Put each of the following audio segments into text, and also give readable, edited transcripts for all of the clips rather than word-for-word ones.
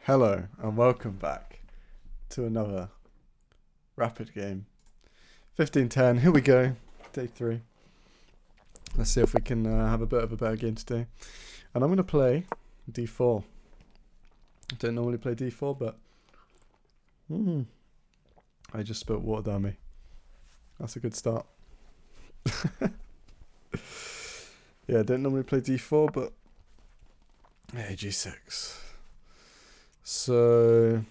Hello and welcome back to another rapid game. 15-10, here we go, day 3. Let's see if we can have a bit of a better game today. And I'm going to play d4. I don't normally play d4, but I just spilled water down me. That's a good start. Yeah, I don't normally play d4, but hey, g6. So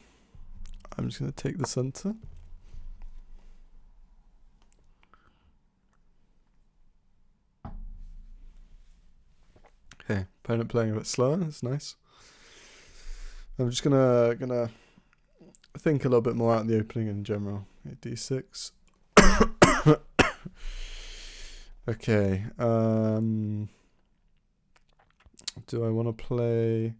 I'm just going to take the center. Okay, opponent playing a bit slower. That's nice. I'm just gonna think a little bit more out in the opening in general. Okay, d6. Okay. Do I want to play?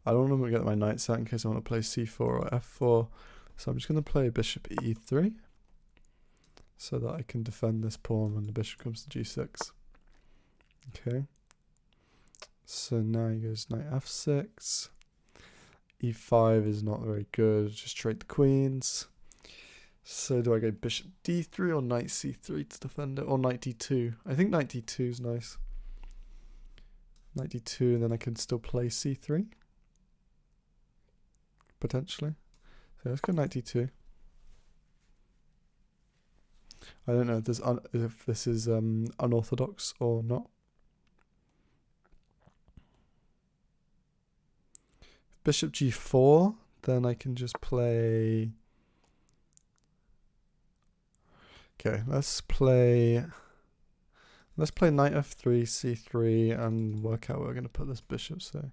I don't want to get my knights out in case I want to play c4 or f4. So I'm just going to play bishop e3 so that I can defend this pawn when the bishop comes to g6. Okay. So now he goes knight f6. e5 is not very good. Just trade the queens. So do I go bishop d3 or knight c3 to defend it? Or knight d2? I think knight d2 is nice. Knight d2 and then I can still play c3. Potentially. So let's go knight d2. I don't know if this is unorthodox or not. Bishop g4, then I can just play... Okay, let's play knight f3, c3, and work out where we're going to put this bishop. So,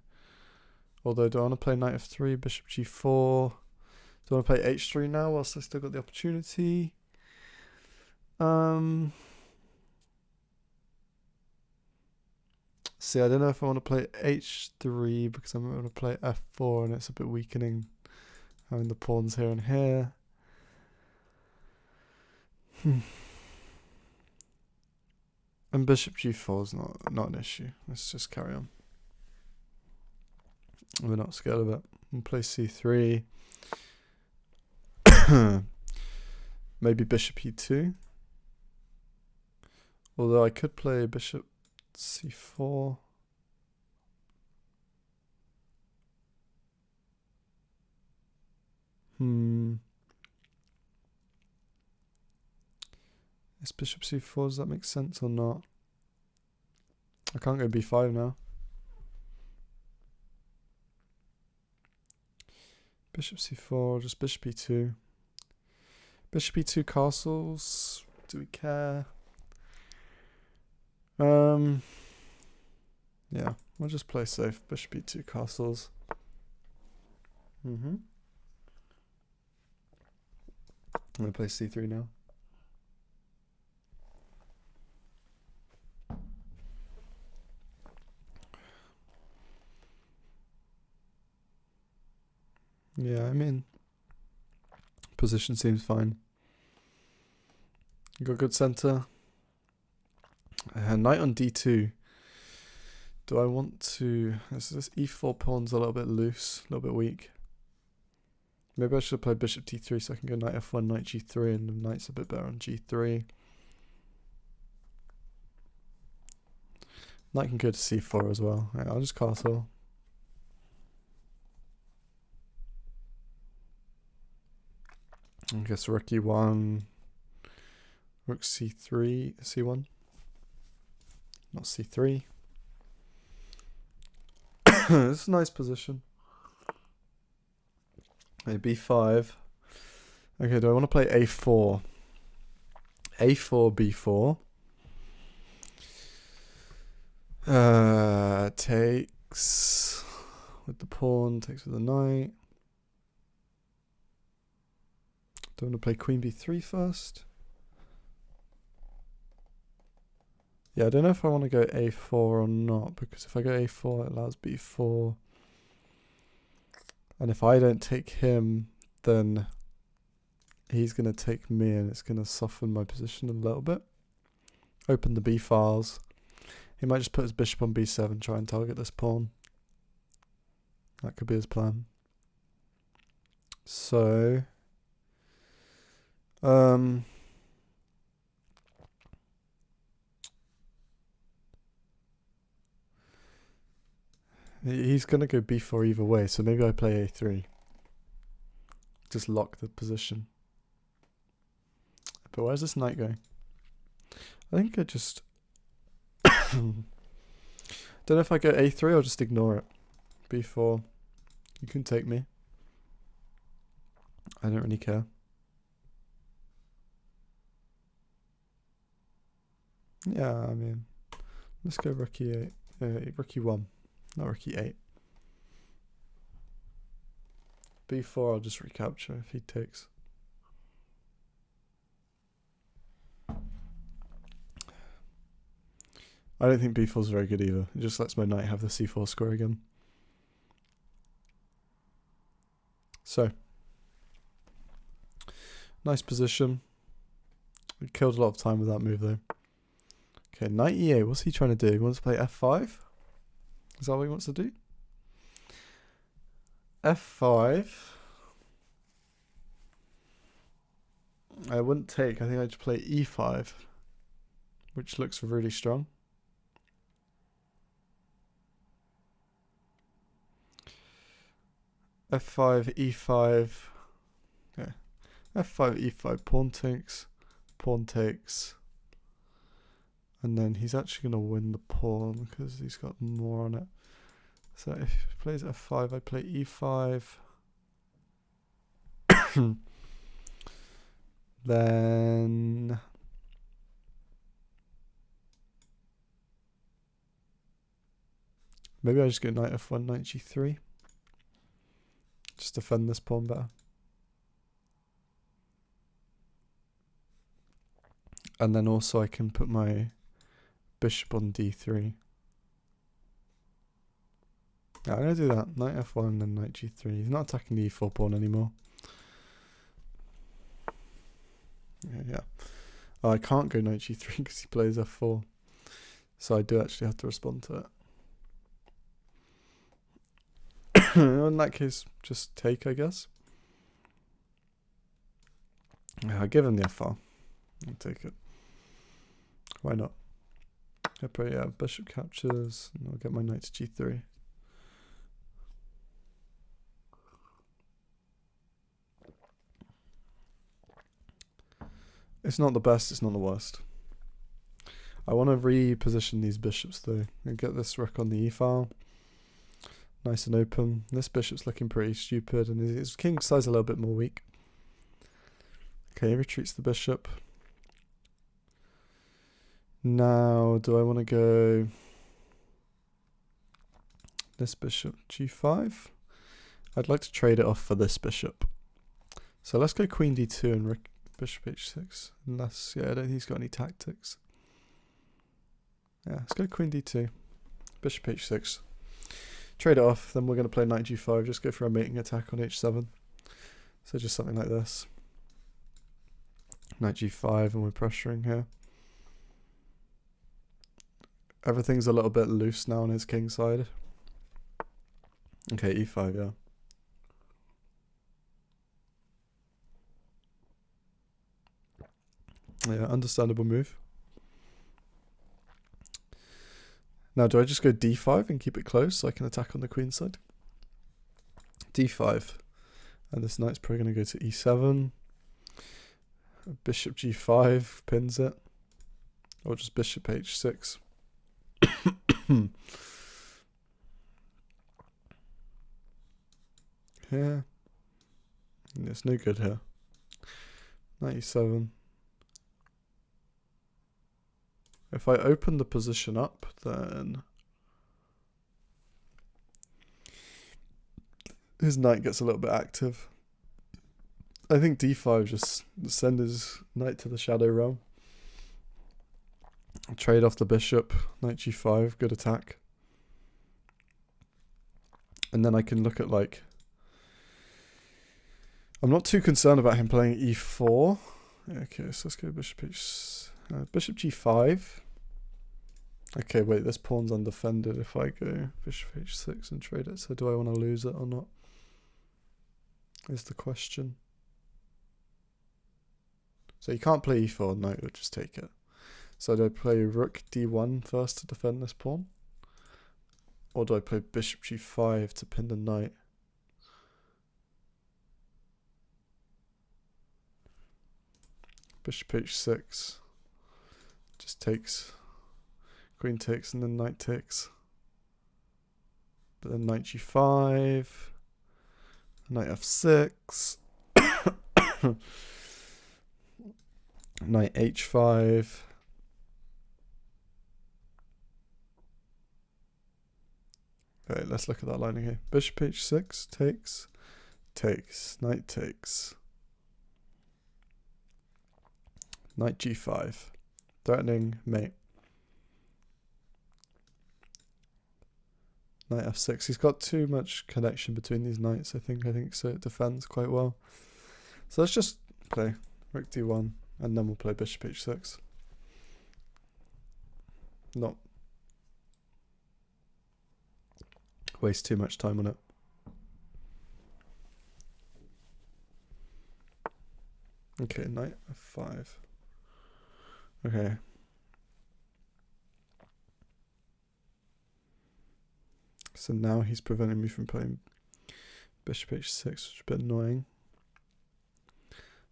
although, do I want to play knight f3, bishop g4? Do I want to play h3 now whilst I still got the opportunity? See, I don't know if I want to play h3 because I'm going to play f4 and it's a bit weakening having the pawns here and here. And bishop g4 is not an issue. Let's just carry on. We're not scared of it. We'll play c3. Maybe bishop e2. Although I could play bishop c4. Is bishop c4, does that make sense or not? I can't go b5 now. Bishop c4, just bishop e2. Bishop e2 castles. Do we care? Yeah, we'll just play safe. Bishop e2 castles. I'm gonna play c3 now. Yeah, I mean, position seems fine. You got good center. Knight on d2. Do I want to... This e4 pawn's a little bit loose, a little bit weak. Maybe I should play bishop d3 so I can go knight f1, knight g3, and the knight's a bit better on g3. Knight can go to c4 as well. Right, I'll just castle. I guess rook e1, rook c3, c1, not c3. This is a nice position. Okay, b5. Okay, do I want to play a4? a4, b4. Takes with the pawn, takes with the knight. Do I want to play queen b3 first? Yeah, I don't know if I want to go a4 or not, because if I go a4, it allows b4. And if I don't take him, then he's going to take me, and it's going to soften my position a little bit. Open the b files. He might just put his bishop on b7, try and target this pawn. That could be his plan. So, he's gonna go b4 either way, so maybe I play a3. Just lock the position. But where's this knight going? I think I just don't know if I go a3 or just ignore it. b4. You can take me. I don't really care. Yeah, I mean, let's go rook e8. Rook e1, not rook e8. b4, I'll just recapture if he takes. I don't think b4 is very good either. It just lets my knight have the c4 square again. So, nice position. We killed a lot of time with that move though. Okay, knight e8. What's he trying to do? He wants to play f5? Is that what he wants to do? f5. I wouldn't take. I think I'd just play e5, which looks really strong. f5, e5. Okay. f5, e5. Pawn takes. Pawn takes. And then he's actually going to win the pawn because he's got more on it. So if he plays f5, I play e5. Then maybe I just go knight f1, knight g3. Just defend this pawn better. And then also I can put my bishop on d3. Yeah, I'm going to do that. Knight f1 and knight g3. He's not attacking the e4 pawn anymore. Yeah. Oh, I can't go knight g3 because he plays f4. So I do actually have to respond to it. In that case, just take, I guess. Yeah, I'll give him the f4. I'll take it. Why not? Yeah, bishop captures, and I'll get my knight to g3. It's not the best, it's not the worst. I want to reposition these bishops though, and get this rook on the e-file. Nice and open. This bishop's looking pretty stupid, and his king side's a little bit more weak. Okay, he retreats the bishop. Now, do I want to go this bishop g5? I'd like to trade it off for this bishop. So let's go queen d2 and bishop h6. Unless, yeah, I don't think he's got any tactics. Yeah, let's go queen d2. Bishop h6. Trade it off, then we're going to play knight g5. Just go for a mating attack on h7. So just something like this. Knight g5, and we're pressuring here. Everything's a little bit loose now on his king side. Okay, e5, yeah. Yeah, understandable move. Now, do I just go d5 and keep it close so I can attack on the queen side? d5. And this knight's probably going to go to e7. Bishop g5 pins it. Or just bishop h6. Yeah. It's no good here. 97. If I open the position up, then his knight gets a little bit active. I think d5 just send his knight to the shadow realm. Trade off the bishop, knight g5, good attack. And then I can look at like... I'm not too concerned about him playing e4. Okay, so let's go bishop bishop g5. Okay, wait, this pawn's undefended if I go bishop h6 and trade it. So do I want to lose it or not? is the question. So you can't play e4, knight would just take it. So do I play rook d1 first to defend this pawn? Or do I play bishop g5 to pin the knight? Bishop h6 just takes, queen takes and then knight takes. But then knight g5, knight f6, knight h5. Okay, let's look at that line here. Bishop h6 takes, knight takes. Knight g5, threatening mate. Knight f6. He's got too much connection between these knights, I think so it defends quite well. So let's just play rook d1 and then we'll play bishop h6. Not waste too much time on it. Okay, knight f5. Okay. So now he's preventing me from playing bishop h6, which is a bit annoying.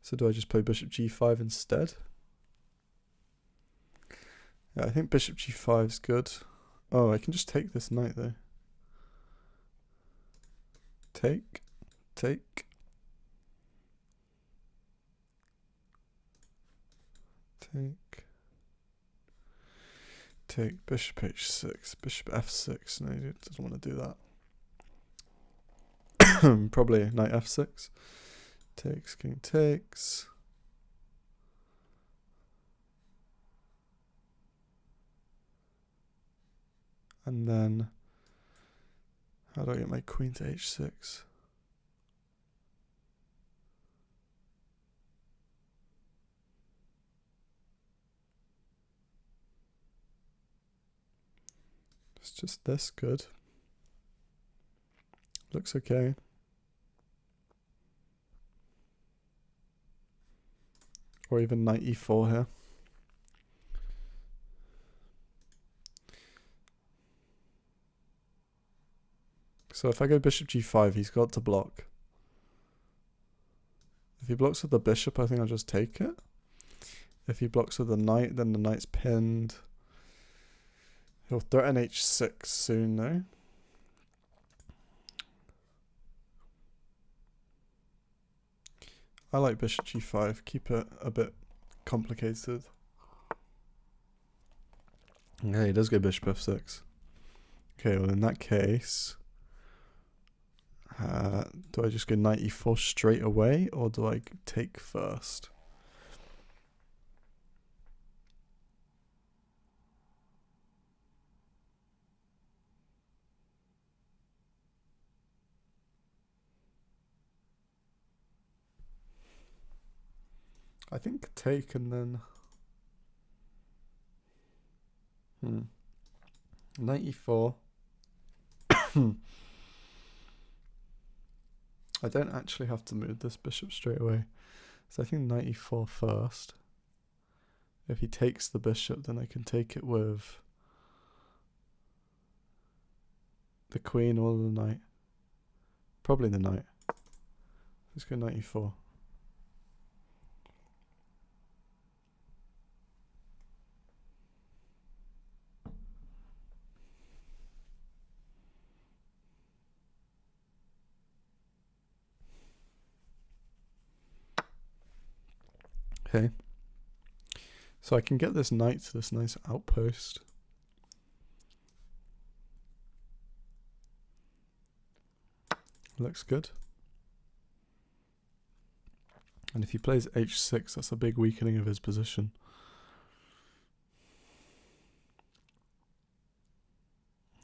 So do I just play bishop g5 instead? Yeah, I think bishop g5 is good. Oh, I can just take this knight though. Take. Take bishop h6, bishop f6. No, he doesn't want to do that. Probably knight f6. Takes, king takes. And then, how do I get my queen to h6? It's just this good. Looks okay. Or even knight e4 here. So if I go bishop g5, he's got to block. If he blocks with the bishop, I think I'll just take it. If he blocks with the knight, then the knight's pinned. He'll threaten h6 soon though. I like bishop g5, keep it a bit complicated. Okay, he does go bishop f6. Okay, well in that case, do I just go knight e4 straight away, or do I take first? I think take and then... Knight e4. I don't actually have to move this bishop straight away. So I think knight e4 first. If he takes the bishop, then I can take it with the queen or the knight. Probably the knight. Let's go knight e4. Okay. So I can get this knight to this nice outpost. Looks good. And if he plays h6, that's a big weakening of his position.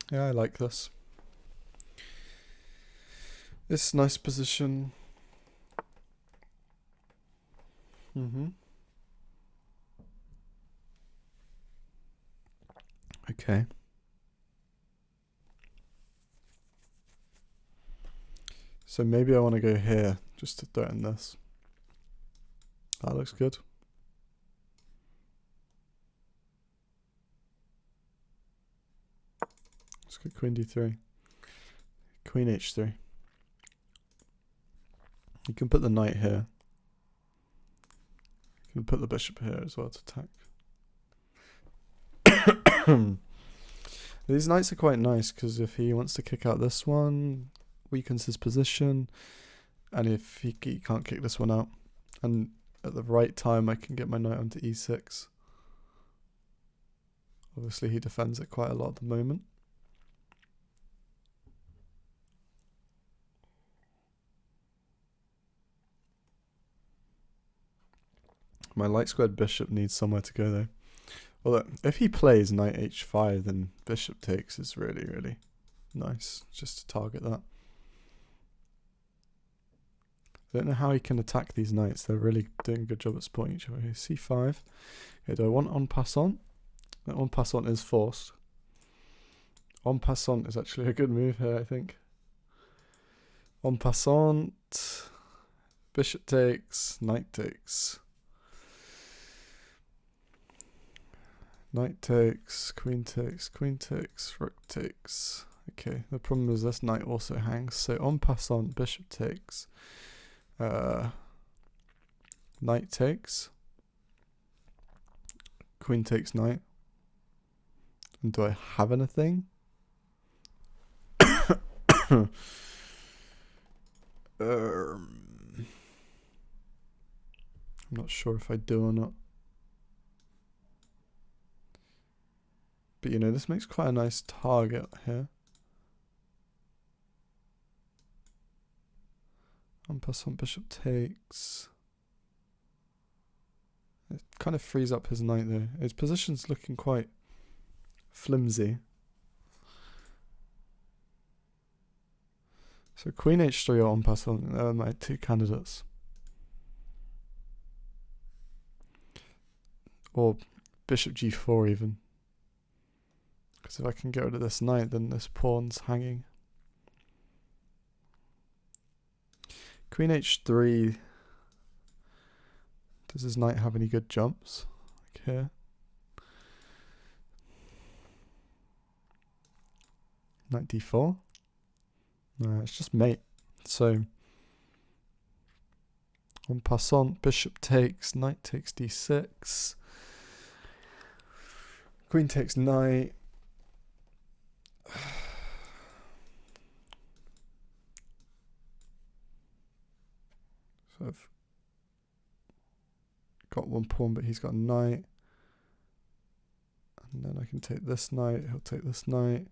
Yeah, I like this. This nice position. Okay. So maybe I want to go here, just to threaten this. That looks good. Let's go queen d3. Queen h3. You can put the knight here. You can put the bishop here as well to attack. These knights are quite nice because if he wants to kick out this one, weakens his position, and if he can't kick this one out, and at the right time I can get my knight onto e6. Obviously he defends it quite a lot at the moment. My light squared bishop needs somewhere to go though. Well, if he plays knight h5, then bishop takes is really, really nice, just to target that. I don't know how he can attack these knights. They're really doing a good job at supporting each other. Okay, c5. Okay, do I want en passant? That en passant is forced. En passant is actually a good move here, I think. En passant. Bishop takes. Knight takes. Knight takes. Queen takes. Queen takes. Rook takes. Okay, the problem is this knight also hangs. So en passant, bishop takes. Knight takes. Queen takes knight. And do I have anything? I'm not sure if I do or not. But you know, this makes quite a nice target here. En passant, bishop takes. It kind of frees up his knight though. His position's looking quite flimsy. So queen h3 or en passant are my two candidates. Or bishop g4 even. Because if I can get rid of this knight, then this pawn's hanging. Queen h3. Does his knight have any good jumps? Like here. Knight d4. No, it's just mate. So en passant, bishop takes, knight takes d6. Queen takes knight. So I've got one pawn, but he's got a knight. And then I can take this knight, he'll take this knight.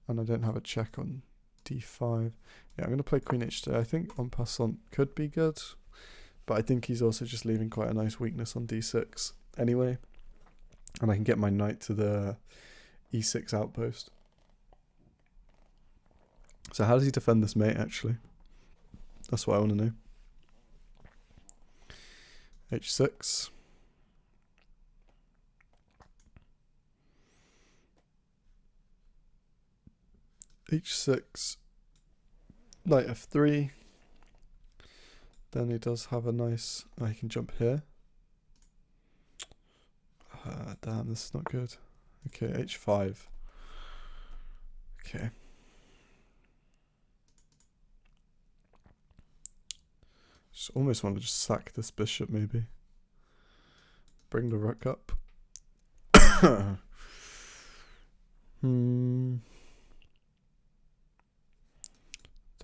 And I don't have a check on d5. Yeah, I'm going to play queen h2. I think en passant could be good. But I think he's also just leaving quite a nice weakness on d6 anyway. And I can get my knight to the e6 outpost. So how does he defend this mate, actually? That's what I want to know. h6. h6. Knight f3. Then he does have a nice... Oh, he can jump here. Damn, this is not good. Okay, h5. Okay. Just almost want to just sack this bishop, maybe. Bring the rook up. Do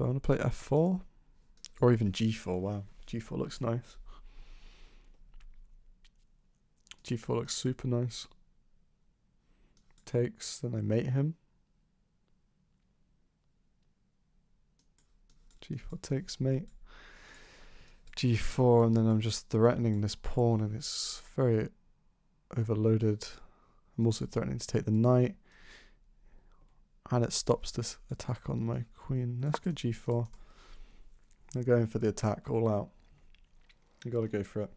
I want to play f4? Or even g4, wow. g4 looks nice. g4 looks super nice. Takes, then I mate him. g4 takes mate. g4, and then I'm just threatening this pawn, and it's very overloaded. I'm also threatening to take the knight. And it stops this attack on my queen. Let's go g4. I'm going for the attack all out. You gotta go for it.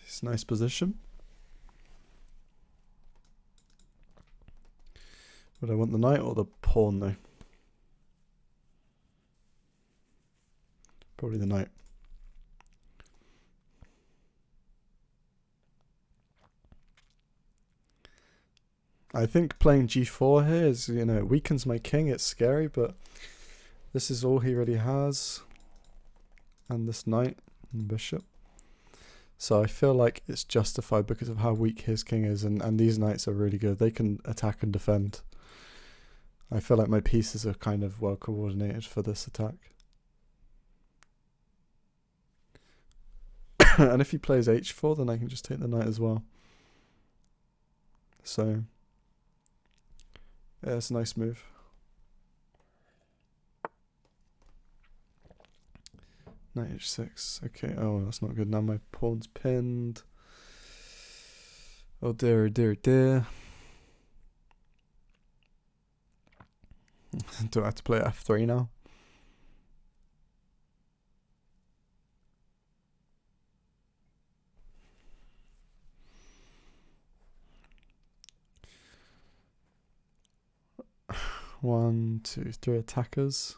It's a nice position. Would I want the knight or the pawn though? Probably the knight. I think playing g4 here is, you know, it weakens my king. It's scary, but this is all he really has. And this knight and bishop. So I feel like it's justified because of how weak his king is, and these knights are really good. They can attack and defend. I feel like my pieces are kind of well coordinated for this attack. And if he plays h4, then I can just take the knight as well. So, yeah, it's a nice move. Knight h6. Okay, oh, that's not good. Now my pawn's pinned. Oh dear, oh dear, oh dear. Do I have to play f3 now? One, two, three attackers.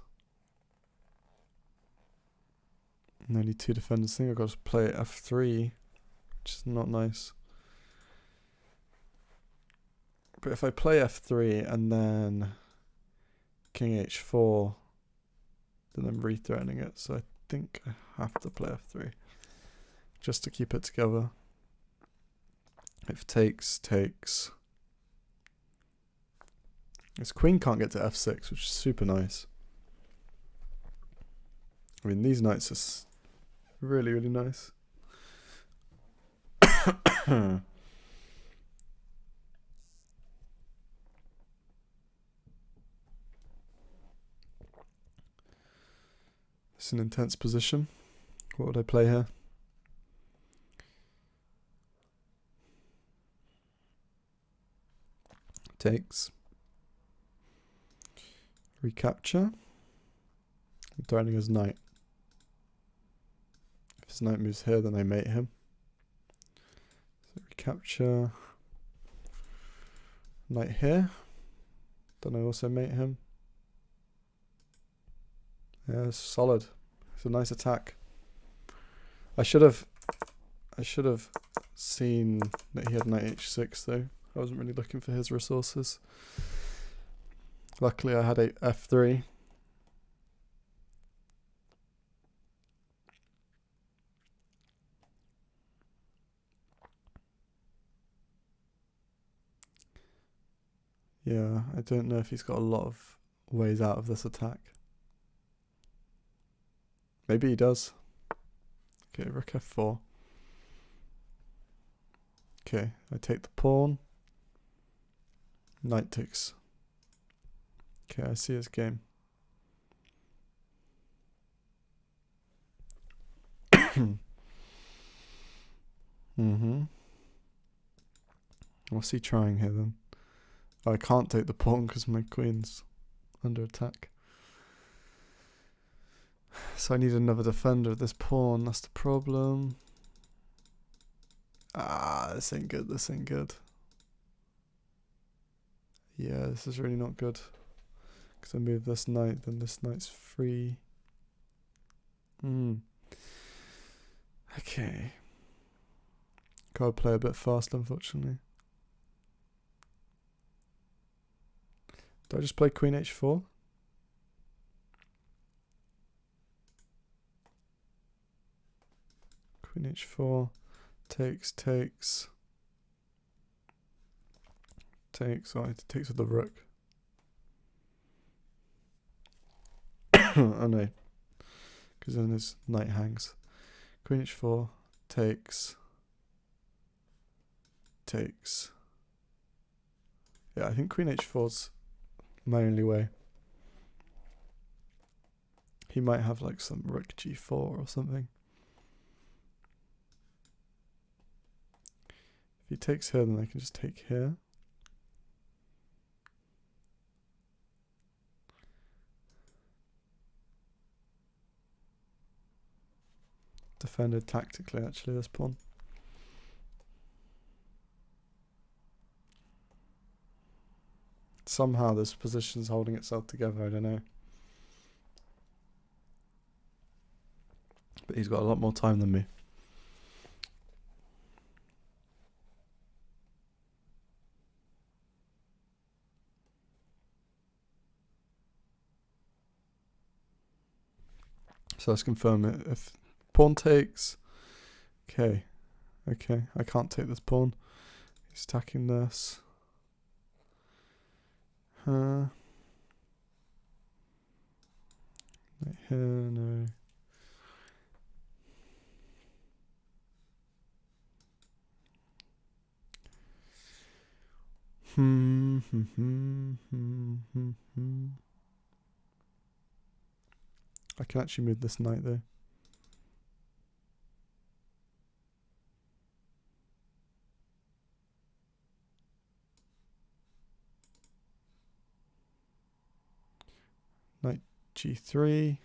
And only two defenders. I think I've got to play f3, which is not nice. But if I play f3 and then king h4, then I'm re-threatening it. So I think I have to play f3 just to keep it together. If takes, takes. This queen can't get to f6, which is super nice. I mean, these knights are really, really nice. It's an intense position. What would I play here? Takes. Recapture. I'm threatening his knight. If his knight moves here, then I mate him. So recapture. Knight here. Then I also mate him. Yeah, it's solid. It's a nice attack. I should have seen that he had knight h6 though. I wasn't really looking for his resources. Luckily I had a f3. Yeah, I don't know if he's got a lot of ways out of this attack. Maybe he does. Okay, rook f4. Okay, I take the pawn. Knight takes. Okay, I see his game. What's he trying here then? Oh, I can't take the pawn because my queen's under attack. So I need another defender of this pawn. That's the problem. Ah, this ain't good. This ain't good. Yeah, this is really not good. Because I move this knight, then this knight's free. Okay. Gotta play a bit fast, unfortunately. Do I just play queen h4? Queen h4. Takes, takes. Takes. Oh, it takes with the rook. Oh no. Because then his knight hangs. Queen h4. Takes. Takes. Yeah, I think queen h4's my only way. He might have like some rook g4 or something. If he takes here, then I can just take here. Defended tactically, actually, this pawn. Somehow this position's holding itself together, I don't know. But he's got a lot more time than me. So let's confirm it. If pawn takes, okay, I can't take this pawn. He's attacking this. Right here, no. I can actually move this knight though. Knight g3.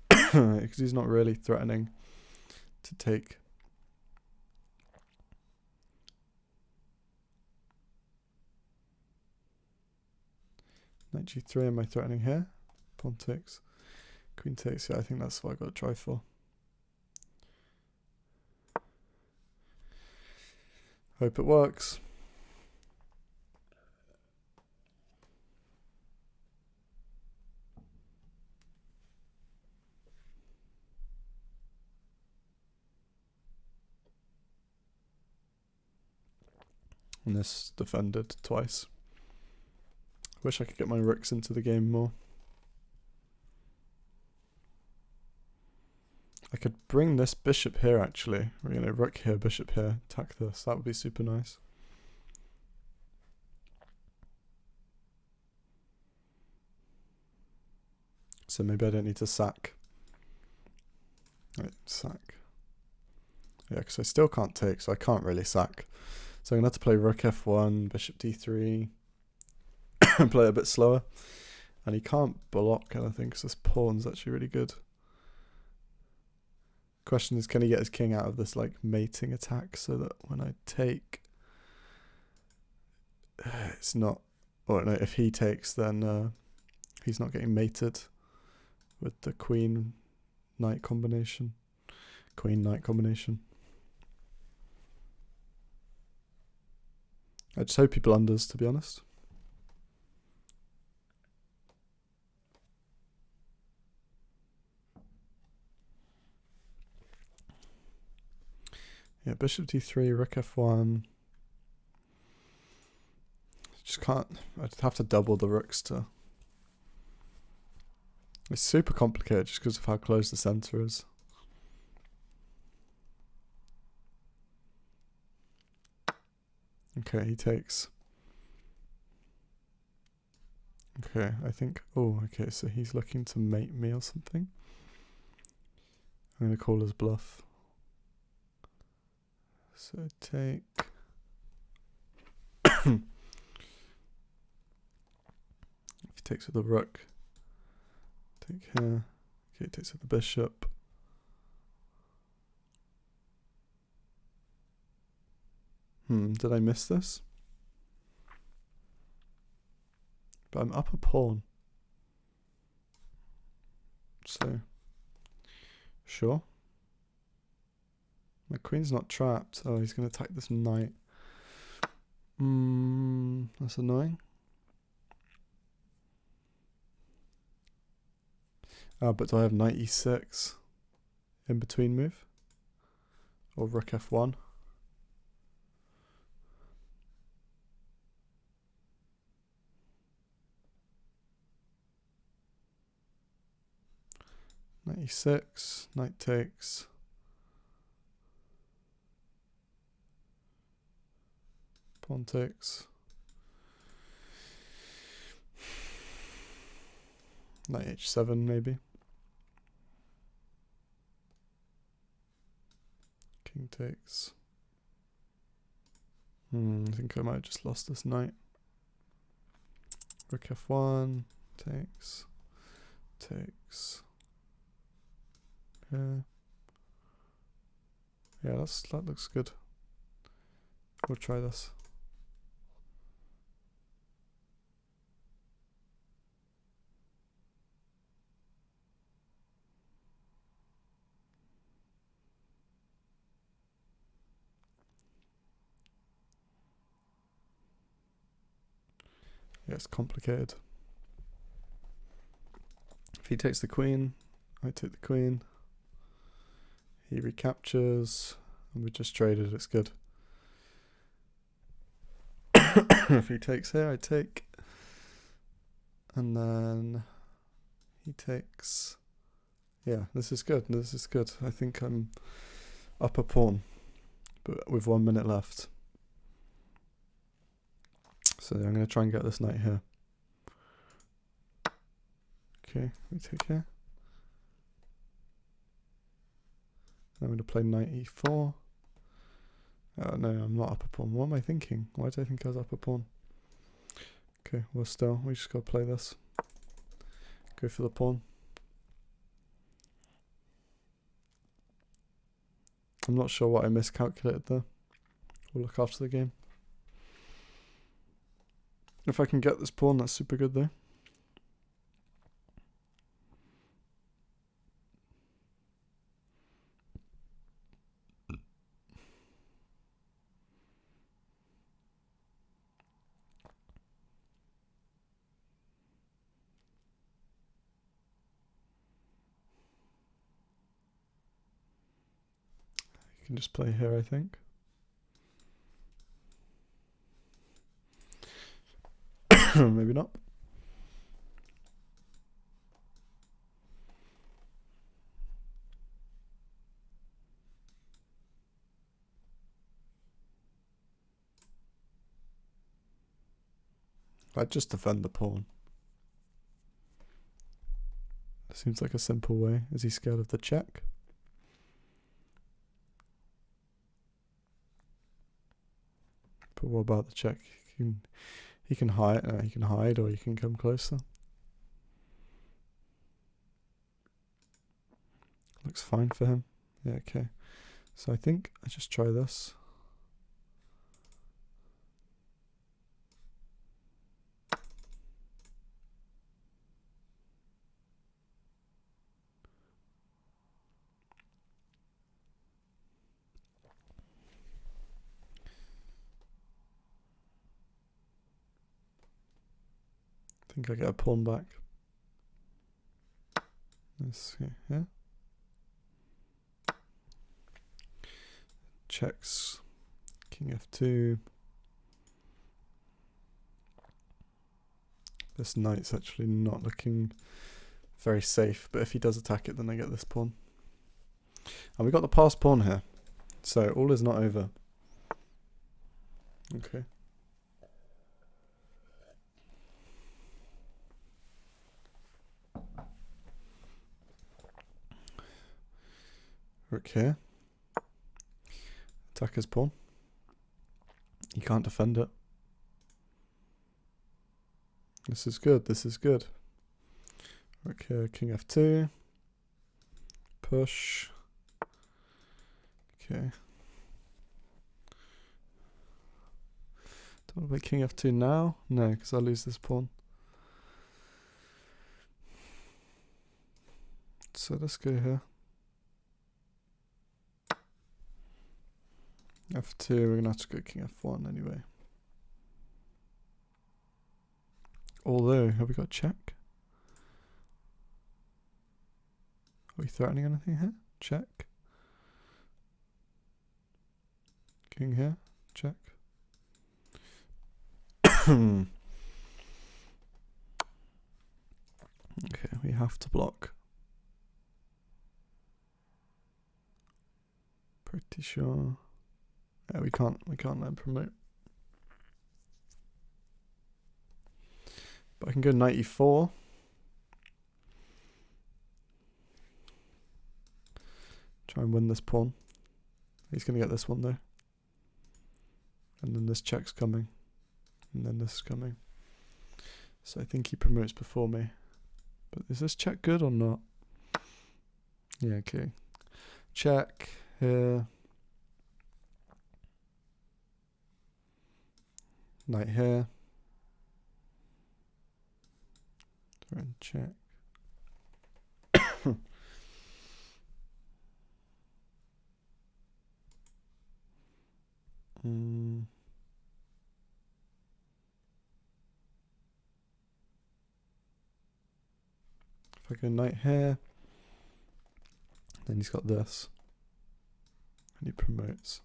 Because he's not really threatening to take. Knight g3, am I threatening here? Pawn takes. Queen takes, yeah, I think that's what I got to try for. Hope it works. And this defended twice. Wish I could get my rooks into the game more. I could bring this bishop here actually. We're going to rook here, bishop here, attack this. That would be super nice. So maybe I don't need to sack. Right, sack. Yeah, because I still can't take, so I can't really sack. So I'm going to have to play rook f1, bishop d3, and play a bit slower. And he can't block anything because this pawn's actually really good. Question is, can he get his king out of this like mating attack so that when I take, it's not, or no, if he takes, then he's not getting mated with the queen knight combination. Queen knight combination. I just hope he blunders, to be honest. Yeah, bishop d3, rook f1. Just can't. I'd have to double the rooks to. It's super complicated just because of how close the center is. Okay, he takes. Okay, I think. Oh, okay, so he's looking to mate me or something. I'm going to call his bluff. So take. If he takes with the rook, take here. Okay, he takes with the bishop. Did I miss this? But I'm up a pawn. So, sure. My queen's not trapped. Oh, he's going to attack this knight. That's annoying. But do I have knight e6 in between move? Or rook f1? Knight e6, knight takes. Pawn takes. Knight h7 maybe. King takes. I think I might have just lost this knight. Rook f1, takes, takes. Yeah, that looks good. We'll try this. Yeah, it's complicated. If he takes the queen, I take the queen. He recaptures, and we just traded. It's good. If he takes here, I take. And then he takes. Yeah, this is good. This is good. I think I'm up a pawn, but with 1 minute left. So I'm going to try and get this knight here. Okay, we take here. I'm going to play knight e4. Oh no, I'm not up a pawn. What am I thinking? Why did I think I was up a pawn? Okay, well still, we just got to play this. Go for the pawn. I'm not sure what I miscalculated there. We'll look after the game. If I can get this pawn, that's super good though. You can just play here, I think. Maybe not. I'd just defend the pawn. Seems like a simple way. Is he scared of the check? But what about the check? He can hide. He can hide, or he can come closer. Looks fine for him. Yeah, okay. So I think I just try this. I think I get a pawn back. Let's see, yeah. Checks. King f2. This knight's actually not looking very safe, but if he does attack it, then I get this pawn. And we got the passed pawn here, so all is not over. Okay. Rook here. Attack his pawn. He can't defend it. This is good, this is good. Rook here, king f2. Push. Okay. Don't want to play king f2 now? No, because I'll lose this pawn. So let's go here. f2, we're going to have to go king f1 anyway. Although, have we got check? Are we threatening anything here? Check. King here, check. Okay, we have to block. Pretty sure. Yeah, we can't let him promote. But I can go knight e4. Try and win this pawn. He's going to get this one though. And then this check's coming. And then this is coming. So I think he promotes before me. But is this check good or not? Yeah, okay. Check here. Knight here. And check. If I go knight here, then he's got this, and he promotes.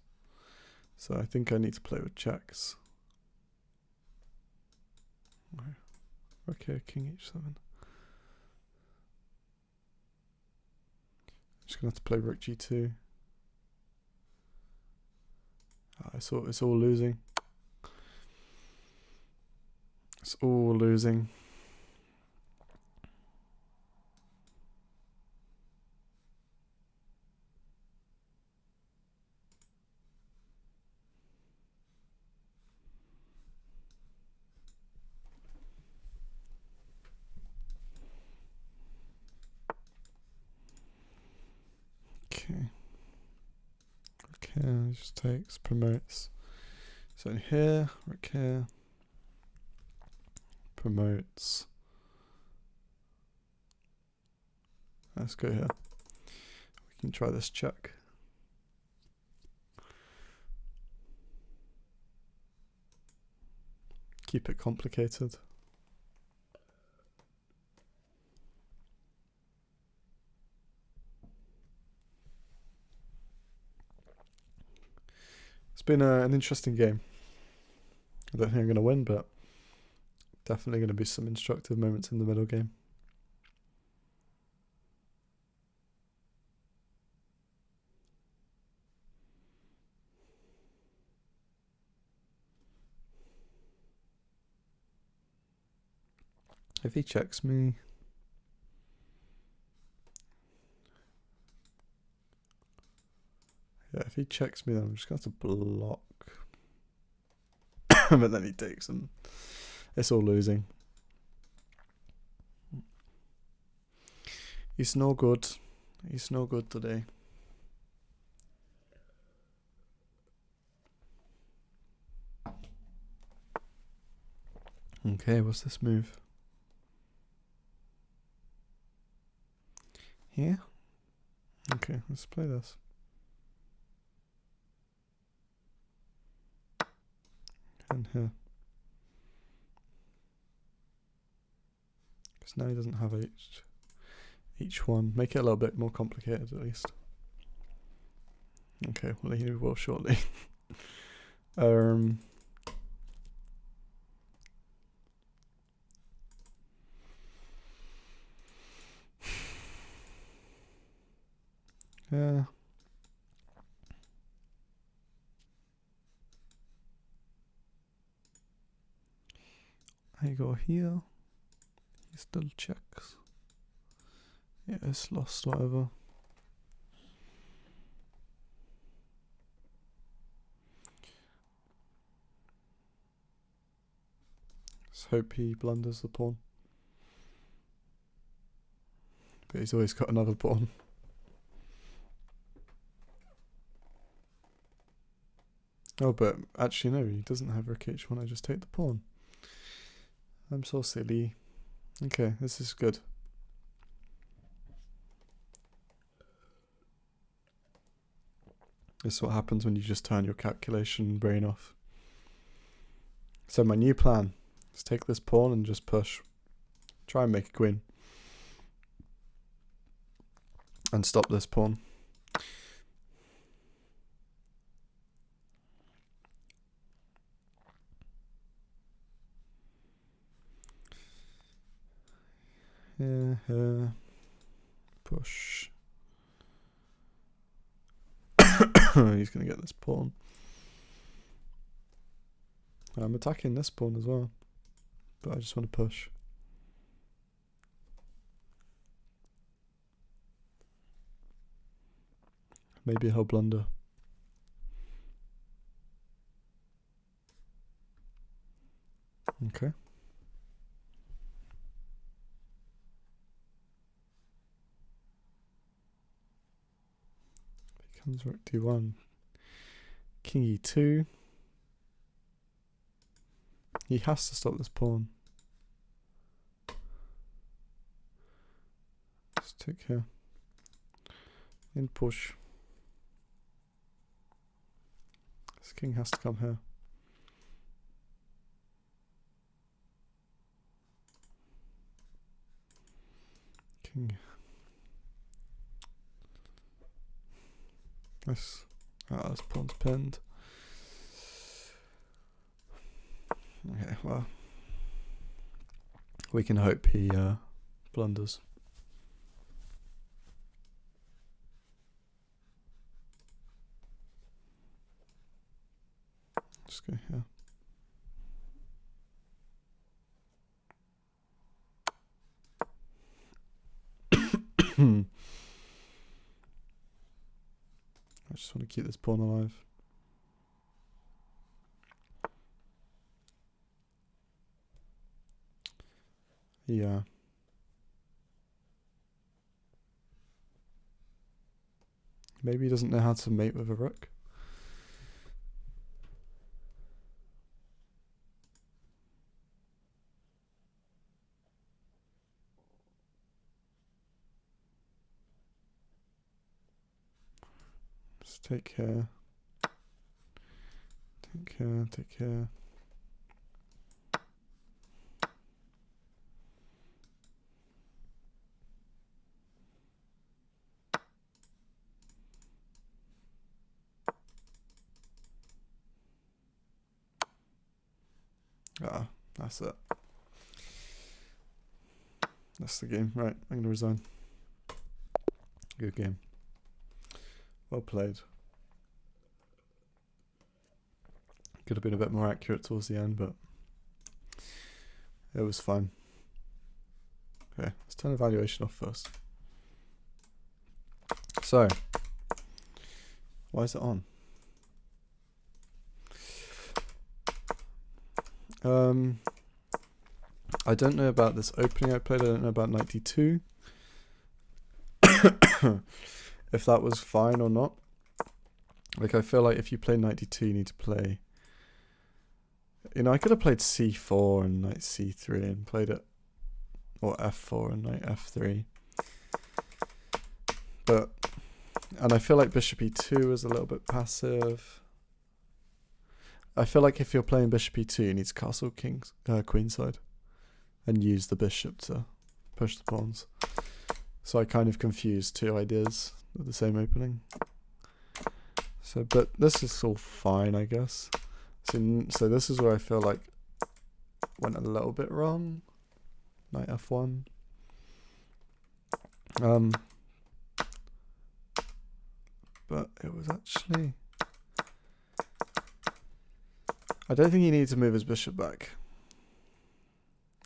So I think I need to play with checks. Okay, king h7. Just gonna have to play rook g2. It's all losing. It's all losing. Okay. Okay, just takes, promotes. So in here, rook here, promotes. Let's go here. We can try this check. Keep it complicated. It's been an interesting game. I don't think I'm going to win, but definitely going to be some instructive moments in the middle game. If he checks me, yeah, if he checks me, then I'm just going to have to block. But then he takes and it's all losing. He's no good. He's no good today. Okay, what's this move? Here? Okay, let's play this. And here. Because now he doesn't have each one. Make it a little bit more complicated at least. Okay, well he will shortly. Yeah. I go here. He still checks. Yeah, it's lost, whatever. Let's hope he blunders the pawn. But he's always got another pawn. Oh, but actually no, he doesn't have rook h1, I just take the pawn. I'm so silly. Okay, this is good. This is what happens when you just turn your calculation brain off. So my new plan is take this pawn and just push. Try and make a queen. And stop this pawn. Here. Push. He's going to get this pawn. I'm attacking this pawn as well. But I just want to push. Maybe he'll blunder. Okay. Becomes rook d1. King e2. He has to stop this pawn. Let's take here. In push. This king has to come here. taking this. Ah, this pawn's pinned. Okay, well, we can hope he blunders. Just go here. I just want to keep this pawn alive. Yeah. Maybe he doesn't know how to mate with a rook. Just take care. Take care, take care. Ah, that's it. That's the game. Right, I'm going to resign. Good game. Well played. Could have been a bit more accurate towards the end, but it was fun. Okay, let's turn evaluation off first. So, why is it on? I don't know about this opening I played. I don't know about knight d2. If that was fine or not. Like, I feel like if you play knight d2, you need to play... You know, I could have played c4 and knight c3 and played it... Or f4 and knight f3. But... And I feel like bishop e2 is a little bit passive. I feel like if you're playing bishop e2, you need to castle queenside. And use the bishop to push the pawns. So I kind of confused two ideas with the same opening. So, but this is all fine, I guess. So this is where I feel like went a little bit wrong. Knight f1. But it was actually... I don't think he needs to move his bishop back.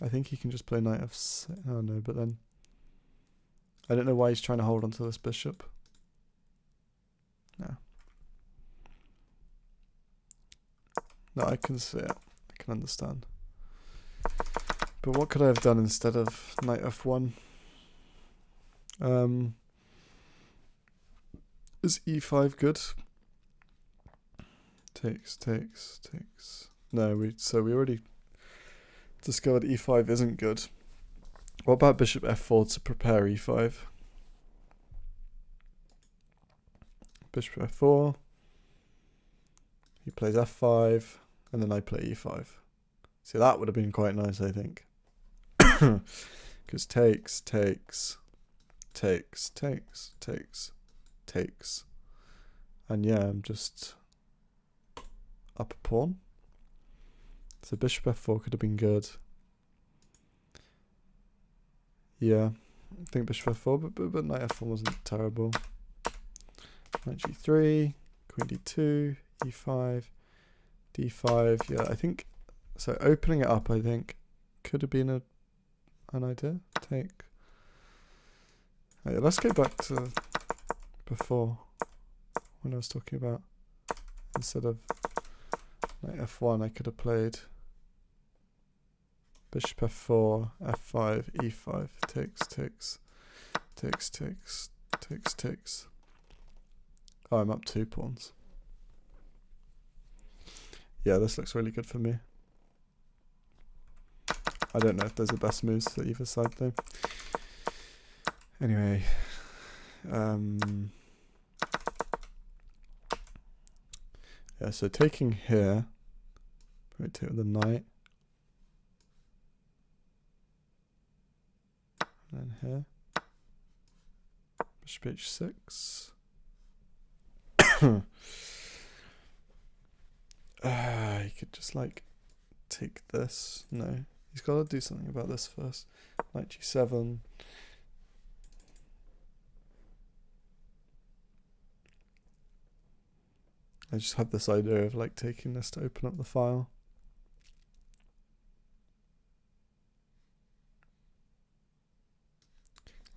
I think he can just play knight f6. Oh no, but then... I don't know why he's trying to hold onto this bishop. No. No, I can see it. I can understand. But what could I have done instead of knight f1? Is e5 good? Takes. No, we already discovered e5 isn't good. What about bishop f4 to prepare e5? Bishop f4. He plays f5, and then I play e5. See, that would have been quite nice, I think. Because takes. And yeah, I'm just up a pawn. So bishop f4 could have been good. Yeah, I think bishop f4, but knight f1 wasn't terrible. Knight g3, queen d2, e5, d5. Yeah, I think so. Opening it up, I think, could have been an idea. Take. Right, let's go back to before when I was talking about instead of knight f1, I could have played bishop f4, f5, e5, takes. Oh, I'm up 2 pawns. Yeah, this looks really good for me. I don't know if there's the best moves for either side though. Anyway, yeah, so taking here, probably take with the knight. And then here. Bishop h6. He could just like take this. No, he's got to do something about this first. Knight g7. I just have this idea of like taking this to open up the file.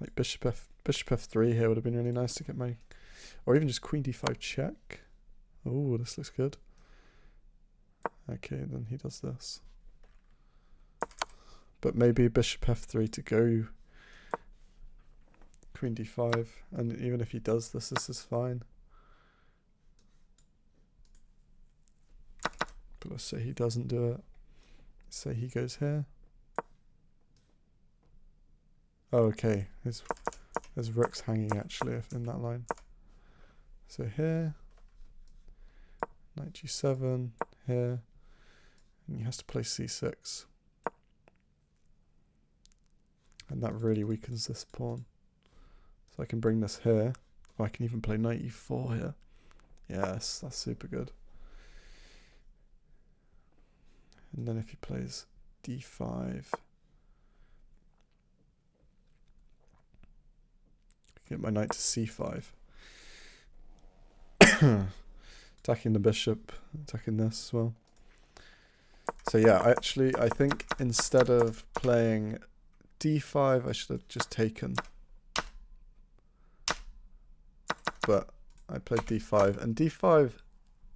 Like bishop f3 here would have been really nice to get my, or even just queen d5 check. Oh, this looks good. Okay, then he does this. But maybe bishop f3 to go queen d5, and even if he does this, this is fine. But let's say he doesn't do it. Let's say he goes here. Oh, okay. There's rooks hanging actually in that line. So here, knight g7, here, and he has to play c6. And that really weakens this pawn. So I can bring this here. Or I can even play knight e4 here. Yes, that's super good. And then if he plays d5, get my knight to c5. Attacking the bishop, attacking this as well. So yeah, I think instead of playing d5, I should have just taken. But I played d5, and d5,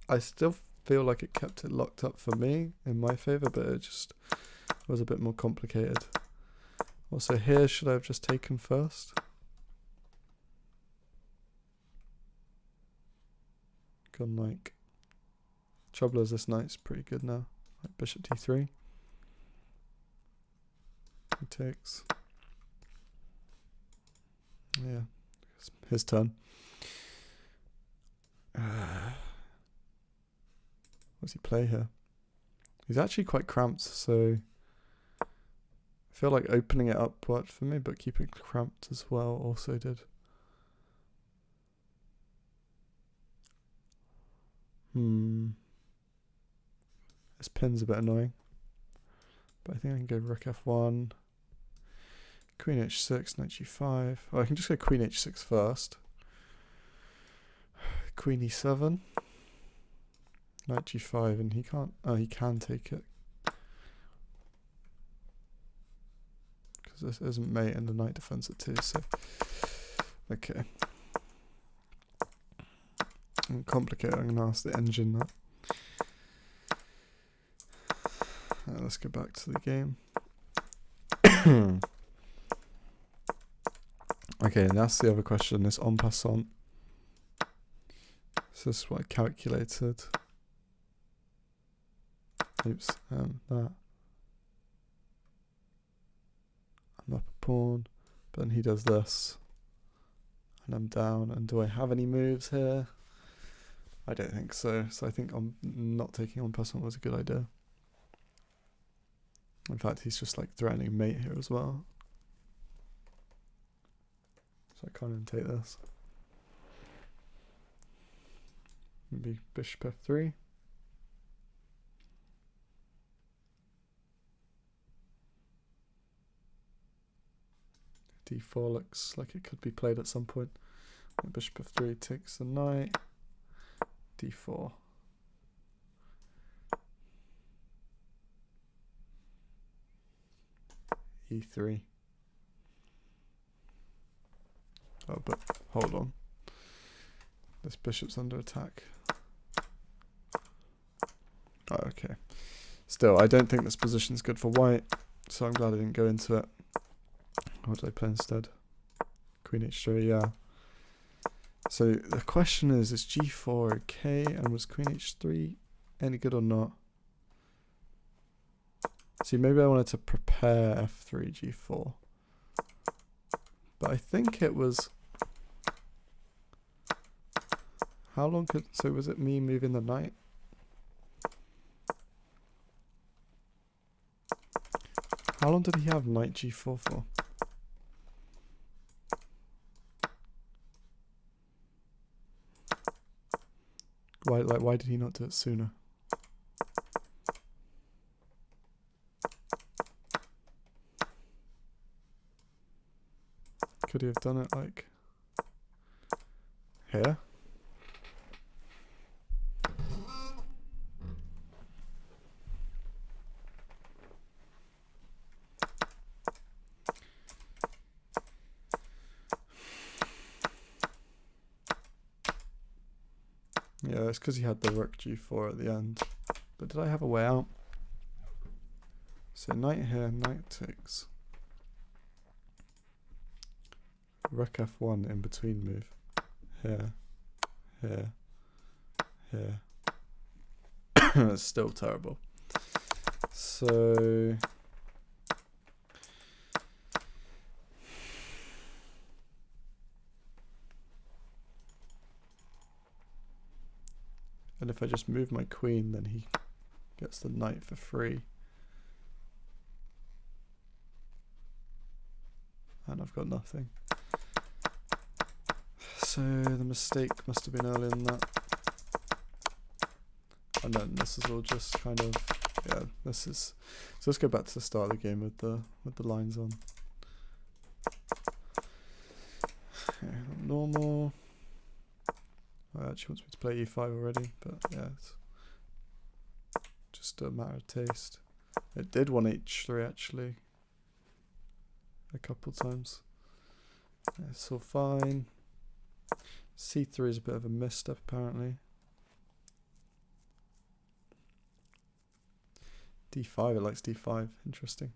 I still feel like it kept it locked up for me in my favor, but it just was a bit more complicated. Also here, should I have just taken first? Gone like, trouble is this knight's pretty good now. Like bishop d3. He takes. Yeah, it's his turn. What does he play here? He's actually quite cramped, so I feel like opening it up worked for me, but keeping it cramped as well also did. This pin's a bit annoying, but I think I can go rook f1, queen h6, knight g5. Oh, I can just go queen h6 first. Queen e7, knight g5, and he can't. Oh, he can take it because this isn't mate, and the knight defends it too. So okay. Complicated. I'm gonna ask the engine that. Let's go back to the game. Okay, and that's the other question. This en passant. So this is what I calculated. Oops, that. I'm up a pawn, but then he does this, and I'm down. And do I have any moves here? I don't think so. So I think I'm not taking en passant was a good idea. In fact, he's just like threatening mate here as well. So I can't even take this. Maybe bishop f3. d4 looks like it could be played at some point. Bishop f3 takes the knight. d4. e3. Oh, but hold on. This bishop's under attack. Oh, okay. Still, I don't think this position's good for white, so I'm glad I didn't go into it. What did I play instead? Queen h3, yeah. So the question is g4 okay, and was queen h3 any good or not? See, maybe I wanted to prepare f3, g4. But I think it was... How long could... So was it me moving the knight? How long did he have knight g4 for? Why did he not do it sooner? Could he have done it like here? Yeah, it's because he had the rook g4 at the end. But did I have a way out? So knight here, knight takes. Rook f1 in between move. Here, here, here. It's still terrible. So and if I just move my queen, then he gets the knight for free. And I've got nothing. So the mistake must have been earlier than that. And then this is all just kind of, yeah, this is, so let's go back to the start of the game with the lines on. Okay, normal. Well, actually wants me to play e5 already, but yeah, it's just a matter of taste. It did want h3 actually a couple times. Yeah, it's all fine. c3 is a bit of a misstep apparently. d5, it likes d5, interesting.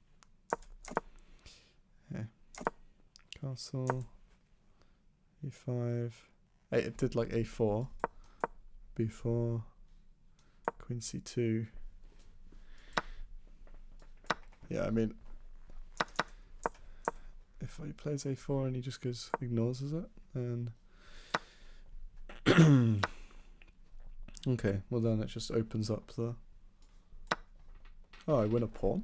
Yeah. Castle, e5. It did like a4, b4, queen c2. Yeah, I mean, if he plays a4 and he just goes ignores it, then okay, well then it just opens up the. Oh, I win a pawn.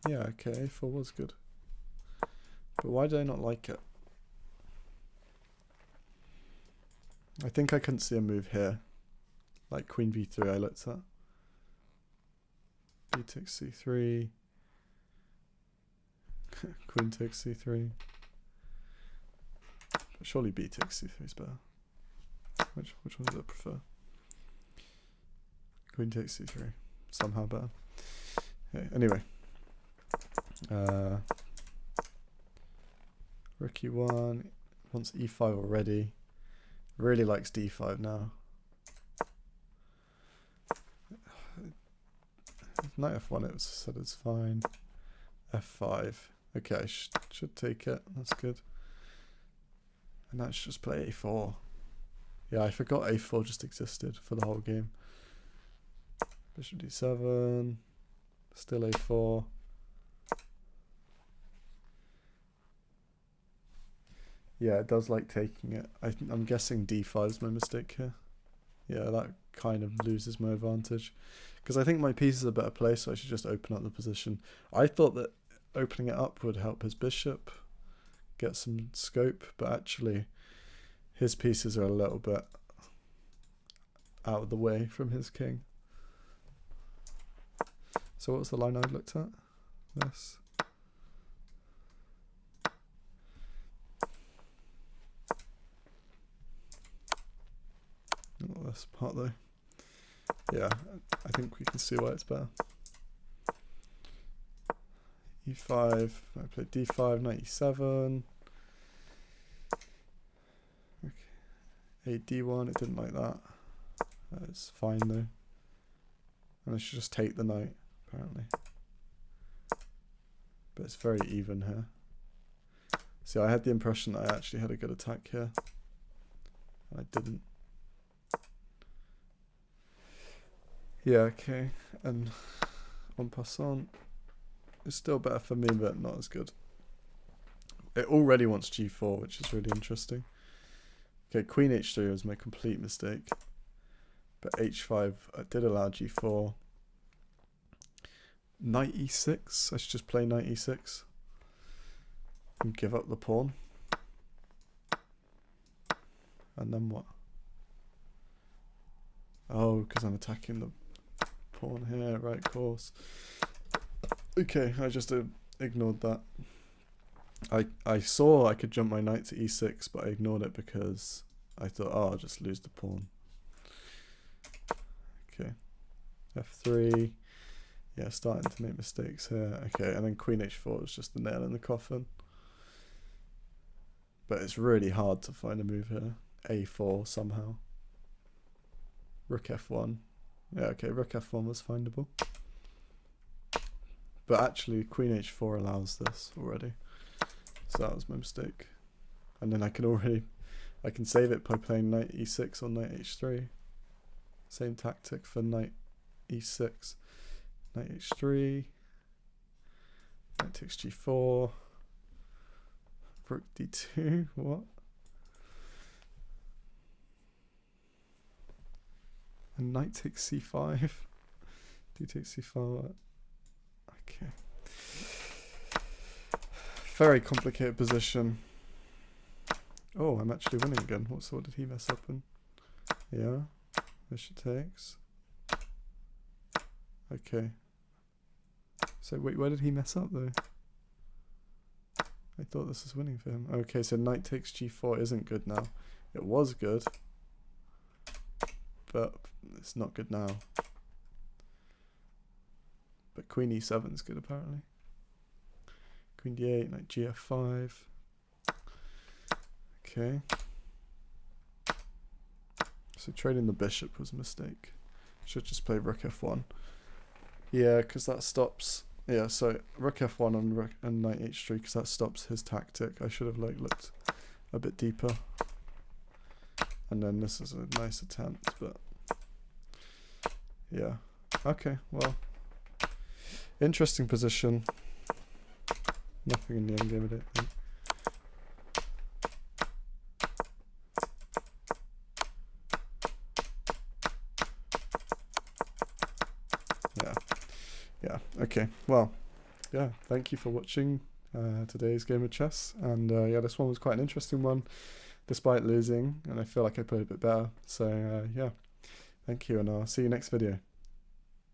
Yeah, okay, a4 was good. But why did I not like it? I think I couldn't see a move here. Like queen b3 I looked at. B takes c3. Queen takes c3. But surely b takes c3 is better. Which one does I prefer? Queen takes c3. Somehow better. Okay, anyway. Rook e1 wants e5 already. Really likes d5 now. Knight f1 it said it's fine. f5. Okay, I should take it. That's good. And let's just play a4. Yeah, I forgot a4 just existed for the whole game. Bishop d7. Still a4. Yeah, it does like taking it. I'm guessing d5 is my mistake here. Yeah, that kind of loses my advantage. Because I think my piece is a better place, so I should just open up the position. I thought that opening it up would help his bishop get some scope, but actually his pieces are a little bit out of the way from his king. So what was the line I looked at? This. Not this part though. Yeah, I think we can see why it's better. e5, I played d5, knight e7. Okay. A d1, it didn't like that. It's fine though. And I should just take the knight, apparently. But it's very even here. See, I had the impression that I actually had a good attack here. And I didn't. Yeah, okay. And en passant, it's still better for me, but not as good. It already wants g4, which is really interesting. Okay, queen h3 was my complete mistake. But h5 did allow g4. Knight e6. I should just play knight e6 and give up the pawn. And then what? Oh, because I'm attacking the pawn here, right, of course. Okay, I just ignored that. I saw I could jump my knight to e6, but I ignored it because I thought, oh, I'll just lose the pawn. Okay, f3. Yeah, starting to make mistakes here. Okay, and then queen h4 is just the nail in the coffin. But it's really hard to find a move here. a4 somehow. Rook f1. Yeah, okay, rook f1 was findable. But actually, queen h4 allows this already. So that was my mistake. And then I can save it by playing knight e6 or knight h3. Same tactic for knight e6. Knight h3. Knight takes g4. Rook d2. What? And knight takes c5. D takes c5. Okay. Very complicated position. Oh, I'm actually winning again. What sword did he mess up in? Yeah. Bishop takes. Okay. So wait, where did he mess up though? I thought this was winning for him. Okay, so knight takes g4 isn't good now. It was good, but it's not good now. But queen e7 is good apparently. Queen d8, knight gf5. Okay. So trading the bishop was a mistake. Should just play rook f1. Yeah, because that stops. Yeah, so rook f1 and knight h3 because that stops his tactic. I should have looked a bit deeper. And then this is a nice attempt, but yeah. Okay, well, interesting position. Nothing in the endgame, I don't think. Yeah, okay, well, yeah, thank you for watching today's game of chess, and yeah, this one was quite an interesting one, despite losing, and I feel like I played a bit better, so yeah, thank you, and I'll see you next video.